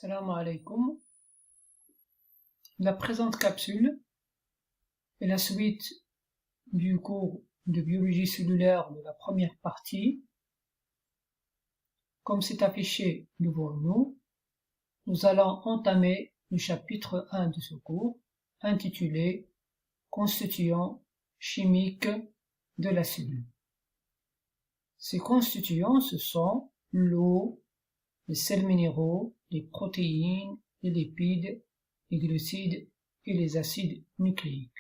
Salam alaikum. La présente capsule est la suite du cours de biologie cellulaire de la première partie. Comme c'est affiché devant nous, nous allons entamer le chapitre 1 de ce cours, intitulé Constituants chimiques de la cellule. Ces constituants, ce sont l'eau, les sels minéraux, les protéines, les lipides, les glucides et les acides nucléiques.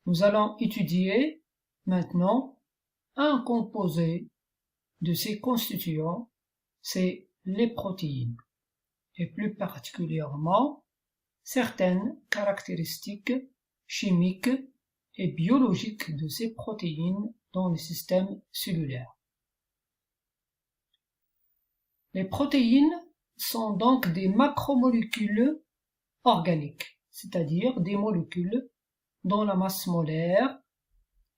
Nous allons étudier maintenant un composé de ces constituants, c'est les protéines, et plus particulièrement certaines caractéristiques chimiques et biologiques de ces protéines dans le système cellulaire. Les protéines sont donc des macromolécules organiques, c'est-à-dire des molécules dont la masse molaire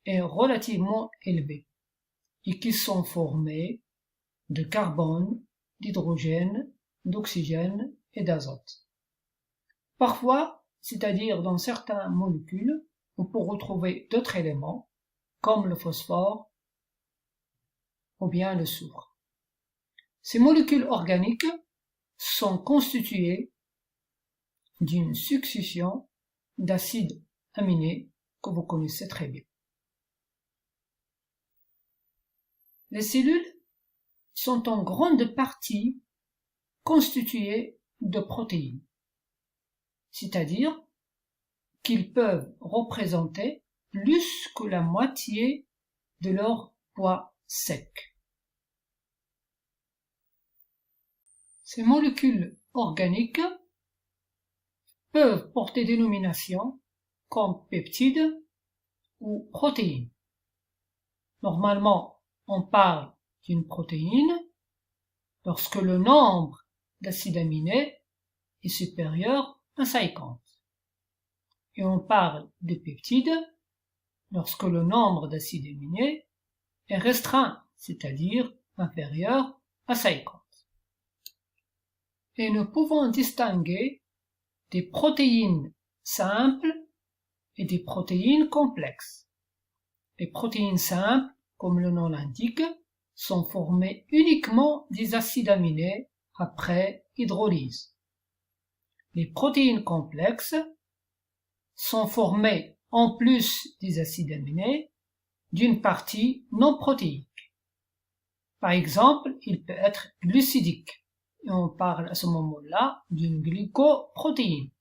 est relativement élevée et qui sont formées de carbone, d'hydrogène, d'oxygène et d'azote. Parfois, c'est-à-dire dans certaines molécules, on peut retrouver d'autres éléments comme le phosphore ou bien le soufre. Ces molécules organiques sont constituées d'une succession d'acides aminés que vous connaissez très bien. Les cellules sont en grande partie constituées de protéines, c'est-à-dire qu'ils peuvent représenter plus que la moitié de leur poids sec. Ces molécules organiques peuvent porter des dénominations comme peptides ou protéines. Normalement, on parle d'une protéine lorsque le nombre d'acides aminés est supérieur à 50. Et on parle de peptides lorsque le nombre d'acides aminés est restreint, c'est-à-dire inférieur à 50. Et nous pouvons distinguer des protéines simples et des protéines complexes. Les protéines simples, comme le nom l'indique, sont formées uniquement des acides aminés après hydrolyse. Les protéines complexes sont formées, en plus des acides aminés, d'une partie non protéique. Par exemple, il peut être glucidique. Et on parle à ce moment-là d'une glycoprotéine.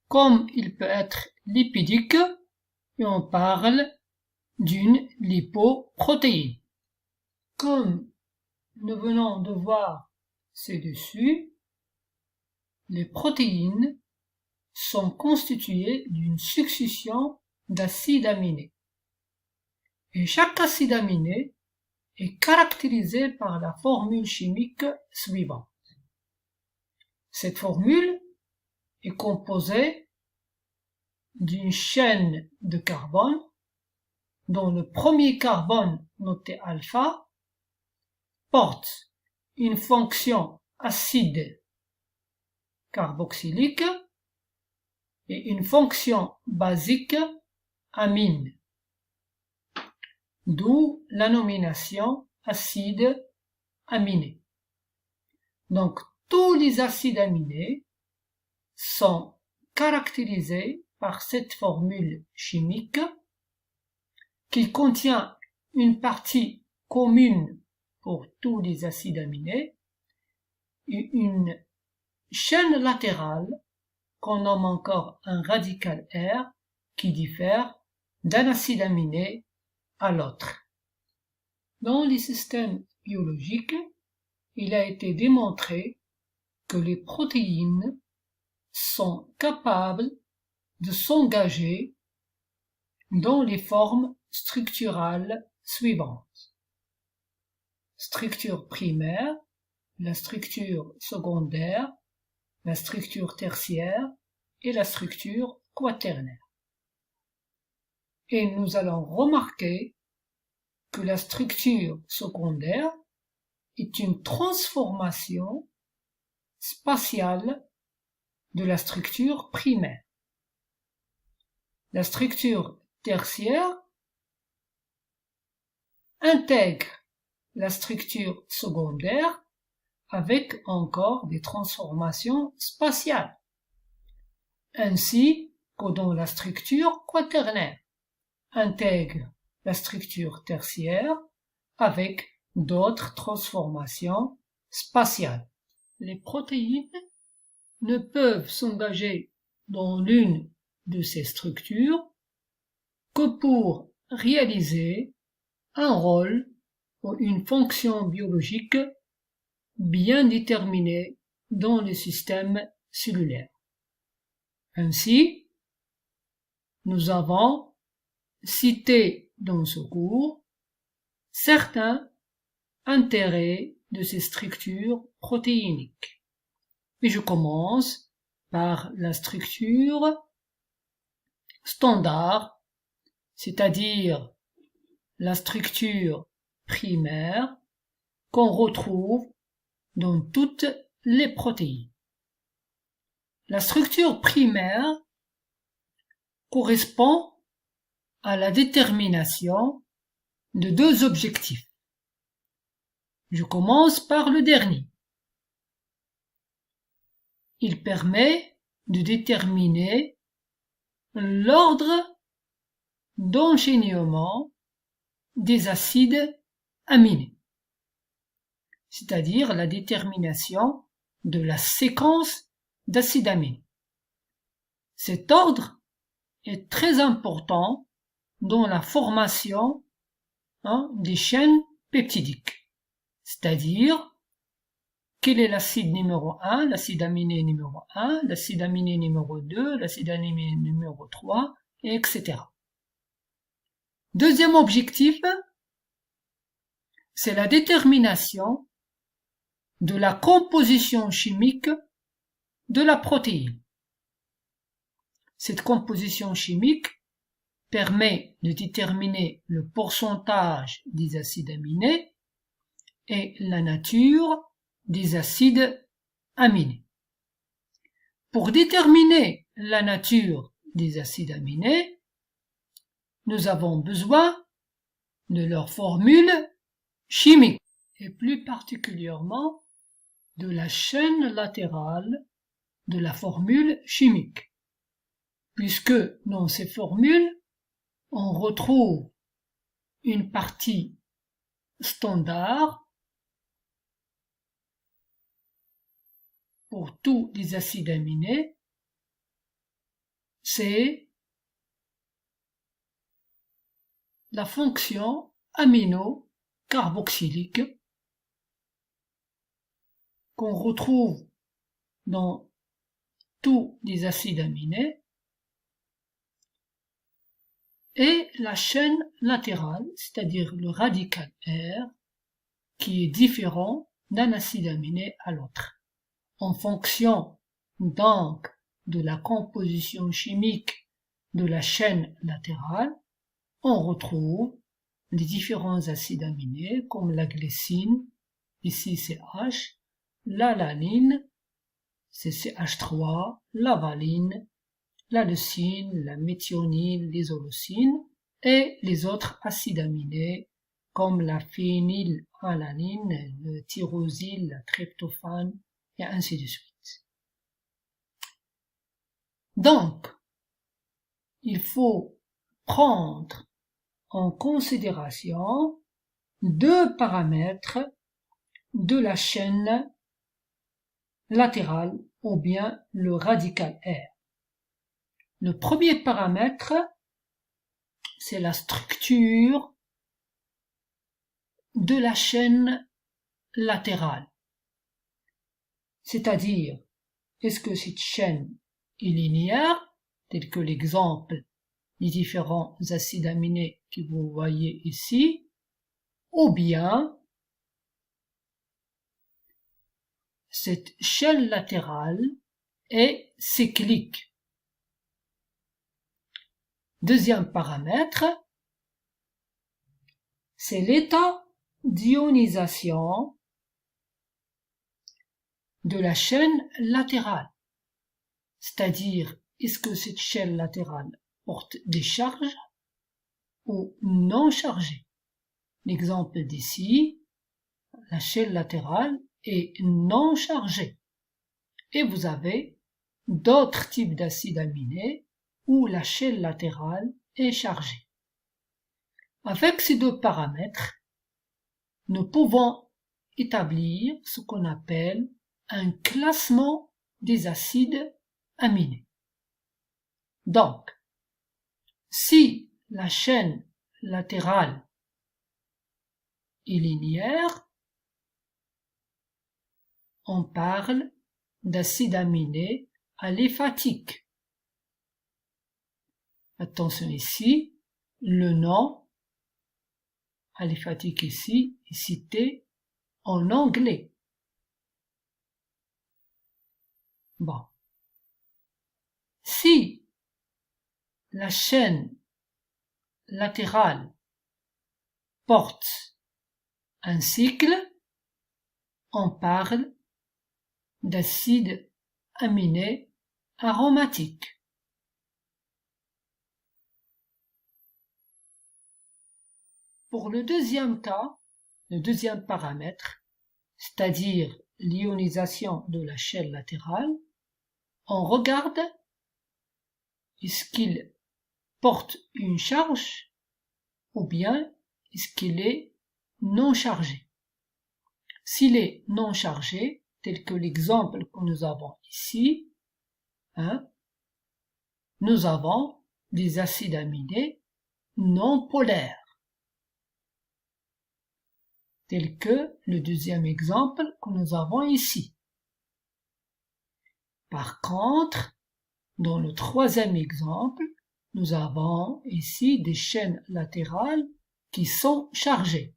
Comme il peut être lipidique, et on parle d'une lipoprotéine. Comme nous venons de voir ci-dessus, les protéines sont constituées d'une succession d'acides aminés. Et chaque acide aminé est caractérisé par la formule chimique suivante. Cette formule est composée d'une chaîne de carbone dont le premier carbone noté alpha porte une fonction acide carboxylique et une fonction basique amine, d'où la nomination acide aminé. Donc, tous les acides aminés sont caractérisés par cette formule chimique qui contient une partie commune pour tous les acides aminés et une chaîne latérale qu'on nomme encore un radical R qui diffère d'un acide aminé à l'autre. Dans les systèmes biologiques, il a été démontré que les protéines sont capables de s'engager dans les formes structurales suivantes. Structure primaire, la structure secondaire, la structure tertiaire et la structure quaternaire. Et nous allons remarquer que la structure secondaire est une transformation spatiale de la structure primaire. La structure tertiaire intègre la structure secondaire avec encore des transformations spatiales, ainsi que dans la structure quaternaire intègre la structure tertiaire avec d'autres transformations spatiales. Les protéines ne peuvent s'engager dans l'une de ces structures que pour réaliser un rôle ou une fonction biologique bien déterminée dans le système cellulaire. Ainsi, nous avons cité dans ce cours certains intérêts de ces structures protéiniques. Et je commence par la structure standard, c'est-à-dire la structure primaire qu'on retrouve dans toutes les protéines. La structure primaire correspond à la détermination de deux objectifs. Je commence par le dernier. Il permet de déterminer l'ordre d'enchaînement des acides aminés, c'est-à-dire la détermination de la séquence d'acides aminés. Cet ordre est très important dans la formation des chaînes peptidiques, c'est-à-dire quel est l'acide numéro 1, l'acide aminé numéro 1, l'acide aminé numéro 2, l'acide aminé numéro 3, etc. Deuxième objectif, c'est la détermination de la composition chimique de la protéine. Cette composition chimique permet de déterminer le pourcentage des acides aminés et la nature des acides aminés. Pour déterminer la nature des acides aminés, nous avons besoin de leur formule chimique et plus particulièrement de la chaîne latérale de la formule chimique, puisque dans ces formules, on retrouve une partie standard pour tous les acides aminés, c'est la fonction amino-carboxylique qu'on retrouve dans tous les acides aminés et la chaîne latérale, c'est-à-dire le radical R, qui est différent d'un acide aminé à l'autre. En fonction donc de la composition chimique de la chaîne latérale, on retrouve les différents acides aminés comme la glycine, ici c'est H, l'alanine, c'est CH3, la valine, la leucine, la méthionine, l'isoleucine et les autres acides aminés comme la phénylalanine, le tyrosyle, la tryptophane et ainsi de suite. Donc, il faut prendre en considération deux paramètres de la chaîne latérale ou bien le radical R. Le premier paramètre, c'est la structure de la chaîne latérale. C'est-à-dire, est-ce que cette chaîne est linéaire, tel que l'exemple des différents acides aminés que vous voyez ici, ou bien cette chaîne latérale est cyclique. Deuxième paramètre, c'est l'état d'ionisation de la chaîne latérale. C'est-à-dire, est-ce que cette chaîne latérale porte des charges ou non chargées? L'exemple d'ici, la chaîne latérale est non chargée. Et vous avez d'autres types d'acides aminés où la chaîne latérale est chargée. Avec ces deux paramètres, nous pouvons établir ce qu'on appelle un classement des acides aminés. Donc, si la chaîne latérale est linéaire, on parle d'acide aminé aliphatique. Attention ici, le nom aliphatique ici est cité en anglais. Bon. Si la chaîne latérale porte un cycle, on parle d'acide aminé aromatique. Pour le deuxième cas, le deuxième paramètre, c'est-à-dire l'ionisation de la chaîne latérale, on regarde est-ce qu'il porte une charge ou bien est-ce qu'il est non chargé. S'il est non chargé, tel que l'exemple que nous avons ici, nous avons des acides aminés non polaires, tel que le deuxième exemple que nous avons ici. Par contre, dans le troisième exemple, nous avons ici des chaînes latérales qui sont chargées.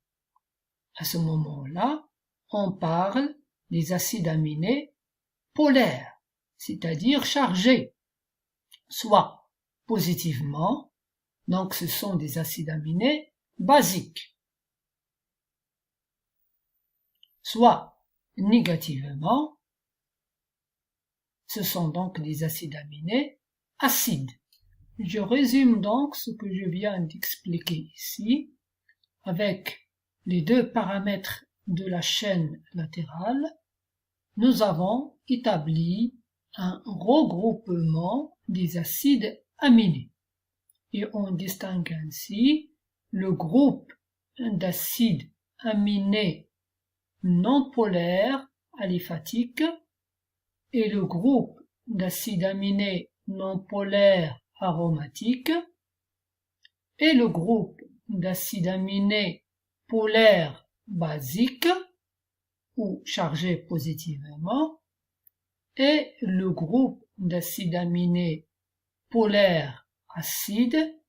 À ce moment-là, on parle des acides aminés polaires, c'est-à-dire chargés, soit positivement, donc ce sont des acides aminés basiques, soit négativement, ce sont donc des acides aminés acides. Je résume donc ce que je viens d'expliquer ici avec les deux paramètres de la chaîne latérale. Nous avons établi un regroupement des acides aminés et on distingue ainsi le groupe d'acides aminés non polaires aliphatiques et le groupe d'acides aminés non polaires aromatiques et le groupe d'acides aminés polaires basiques ou chargés positivement et le groupe d'acides aminés polaires acides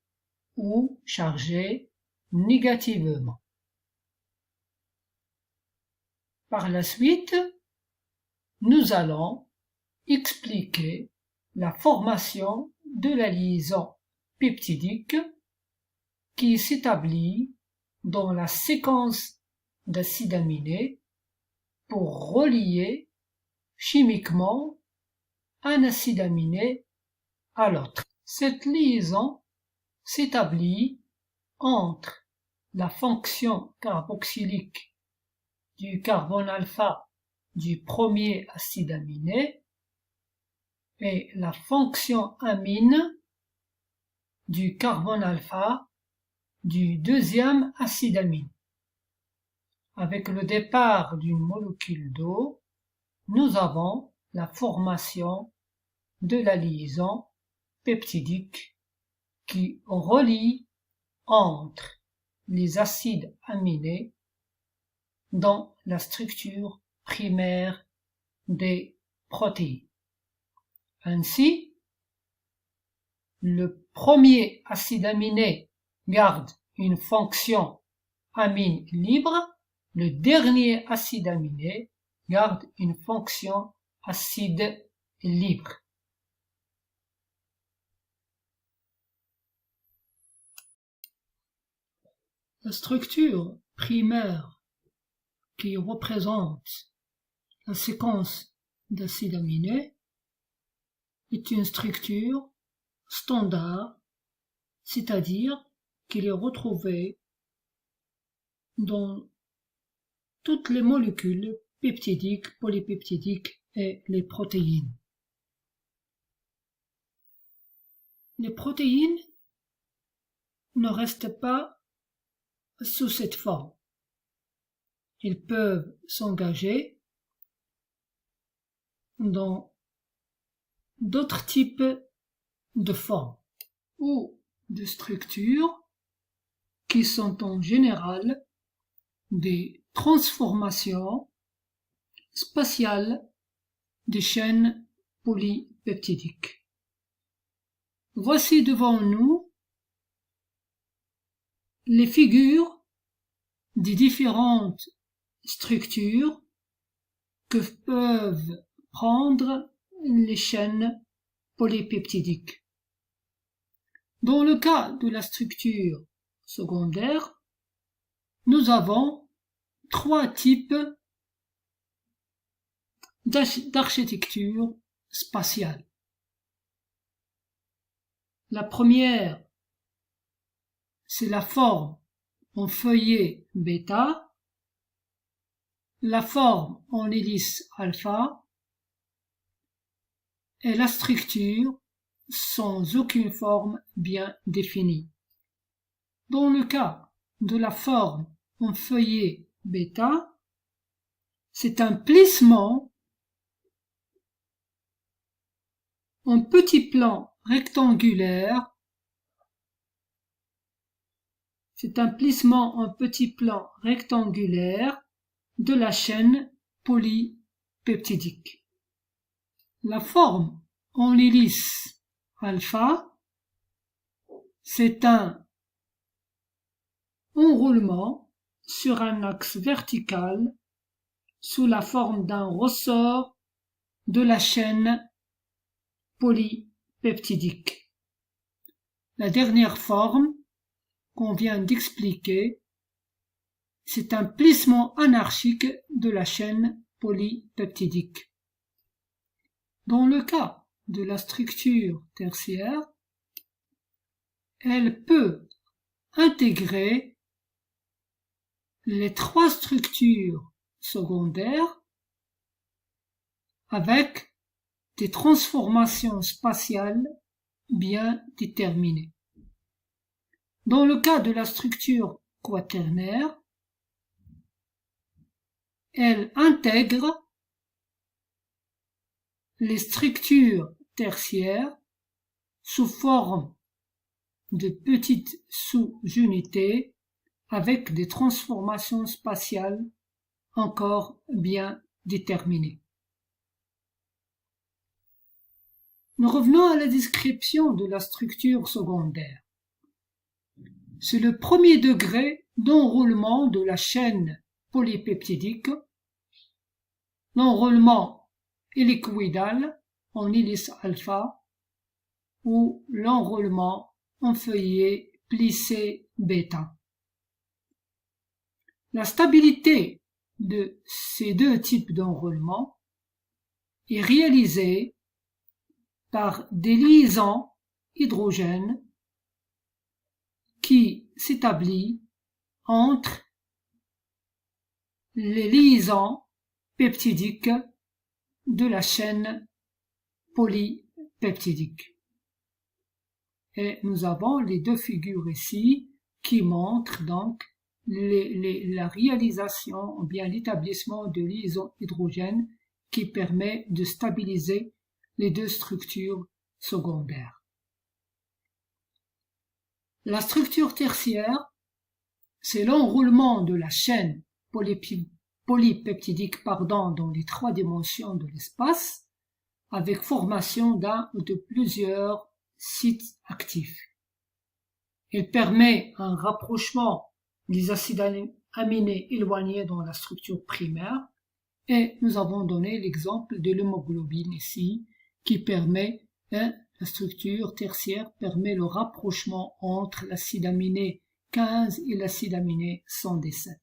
ou chargés négativement. Par la suite, nous allons expliquer la formation de la liaison peptidique qui s'établit dans la séquence d'acides aminés pour relier chimiquement un acide aminé à l'autre. Cette liaison s'établit entre la fonction carboxylique du carbone alpha du premier acide aminé et la fonction amine du carbone alpha du deuxième acide amine. Avec le départ d'une molécule d'eau, nous avons la formation de la liaison peptidique qui relie entre les acides aminés dans la structure primaire des protéines. Ainsi, le premier acide aminé garde une fonction amine libre, le dernier acide aminé garde une fonction acide libre. La structure primaire qui représente la séquence d'acide aminé est une structure standard, c'est-à-dire qu'il est retrouvé dans toutes les molécules peptidiques, polypeptidiques et les protéines. Les protéines ne restent pas sous cette forme. Ils peuvent s'engager dans d'autres types de formes ou de structures qui sont en général des transformations spatiales des chaînes polypeptidiques. Voici devant nous les figures des différentes structures que peuvent prendre les chaînes polypeptidiques. Dans le cas de la structure secondaire, nous avons trois types d'architecture spatiale. La première, c'est la forme en feuillet bêta, la forme en hélice alpha et la structure sans aucune forme bien définie. Dans le cas de la forme en feuillet bêta, c'est un plissement en petit plan rectangulaire. C'est un plissement en petit plan rectangulaire de la chaîne polypeptidique. La forme en hélice alpha, c'est un enroulement sur un axe vertical sous la forme d'un ressort de la chaîne polypeptidique. La dernière forme qu'on vient d'expliquer, c'est un plissement anarchique de la chaîne polypeptidique. Dans le cas de la structure tertiaire, elle peut intégrer les trois structures secondaires avec des transformations spatiales bien déterminées. Dans le cas de la structure quaternaire, elle intègre les structures tertiaires sous forme de petites sous-unités avec des transformations spatiales encore bien déterminées. Nous revenons à la description de la structure secondaire. C'est le premier degré d'enroulement de la chaîne polypeptidique. L'enroulement hélicoïdal en hélice alpha ou l'enroulement en feuillet plissé bêta. La stabilité de ces deux types d'enroulement est réalisée par des liaisons hydrogènes qui s'établissent entre les liaisons peptidiques de la chaîne polypeptidique. Et nous avons les deux figures ici qui montrent donc la réalisation ou bien l'établissement de liaisons hydrogènes qui permet de stabiliser les deux structures secondaires. La structure tertiaire, c'est l'enroulement de la chaîne polypeptidique dans les trois dimensions de l'espace avec formation d'un ou de plusieurs sites actifs. Elle permet un rapprochement des acides aminés éloignés dans la structure primaire et nous avons donné l'exemple de l'hémoglobine ici qui permet, la structure tertiaire permet le rapprochement entre l'acide aminé 15 et l'acide aminé 117.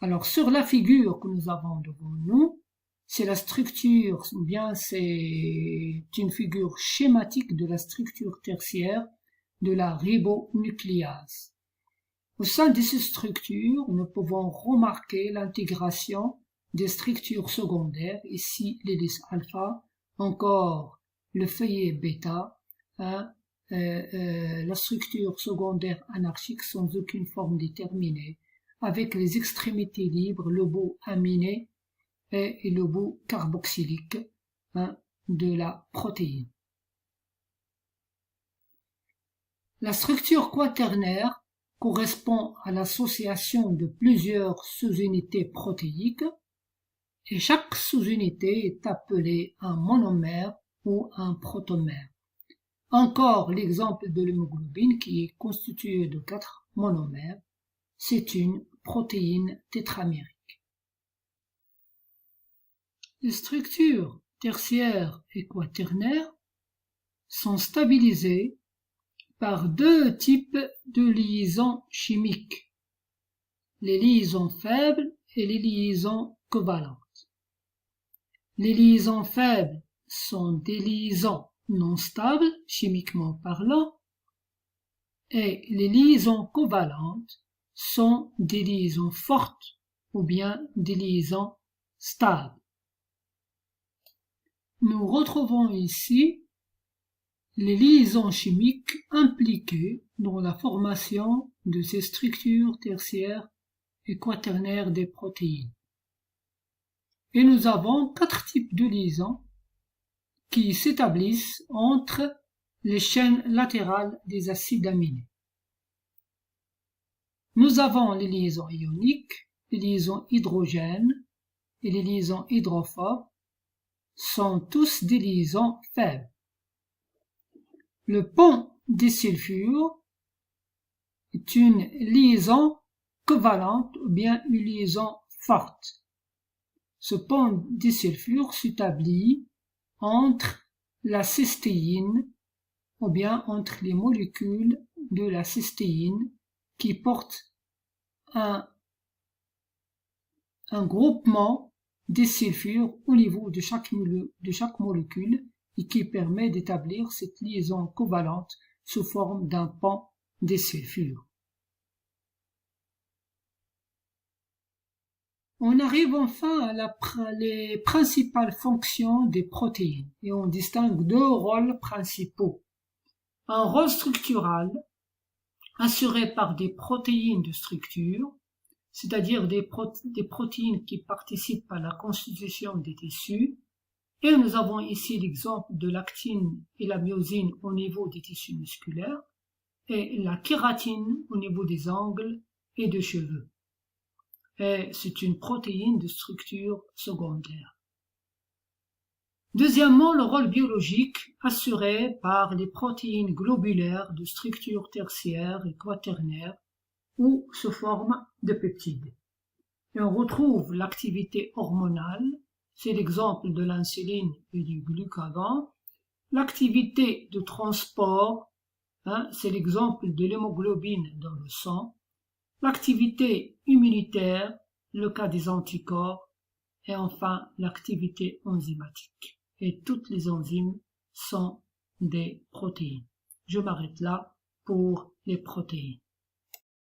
Alors sur la figure que nous avons devant nous, c'est la structure, ou bien c'est une figure schématique de la structure tertiaire de la ribonucléase. Au sein de ces structures, nous pouvons remarquer l'intégration des structures secondaires, ici l'hélice alpha, encore le feuillet bêta, la structure secondaire anarchique sans aucune forme déterminée, avec les extrémités libres, le bout aminé et le bout carboxylique de la protéine. La structure quaternaire correspond à l'association de plusieurs sous-unités protéiques et chaque sous-unité est appelée un monomère ou un protomère. Encore l'exemple de l'hémoglobine qui est constituée de 4 monomères, c'est une protéine tétramérique. Les structures tertiaires et quaternaires sont stabilisées par deux types de liaisons chimiques, les liaisons faibles et les liaisons covalentes. Les liaisons faibles sont des liaisons non stables, chimiquement parlant, et les liaisons covalentes sont des liaisons fortes ou bien des liaisons stables. Nous retrouvons ici les liaisons chimiques impliquées dans la formation de ces structures tertiaires et quaternaires des protéines. Et nous avons 4 types de liaisons qui s'établissent entre les chaînes latérales des acides aminés. Nous avons les liaisons ioniques, les liaisons hydrogènes et les liaisons hydrophobes sont tous des liaisons faibles. Le pont disulfure est une liaison covalente ou bien une liaison forte. Ce pont disulfure s'établit entre la cystéine ou bien entre les molécules de la cystéine qui portent un groupement disulfure au niveau de chaque molécule et qui permet d'établir cette liaison covalente sous forme d'un pont disulfure. On arrive enfin à les principales fonctions des protéines et on distingue 2 rôles principaux. Un rôle structural assuré par des protéines de structure, c'est-à-dire des protéines qui participent à la constitution des tissus, et nous avons ici l'exemple de l'actine et la myosine au niveau des tissus musculaires et la kératine au niveau des ongles et des cheveux. Et c'est une protéine de structure secondaire. Deuxièmement, le rôle biologique assuré par les protéines globulaires de structure tertiaire et quaternaire ou sous forme de peptides. Et on retrouve l'activité hormonale, c'est l'exemple de l'insuline et du glucagon, l'activité de transport, c'est l'exemple de l'hémoglobine dans le sang, l'activité immunitaire, le cas des anticorps, et enfin l'activité enzymatique. Et toutes les enzymes sont des protéines. Je m'arrête là pour les protéines.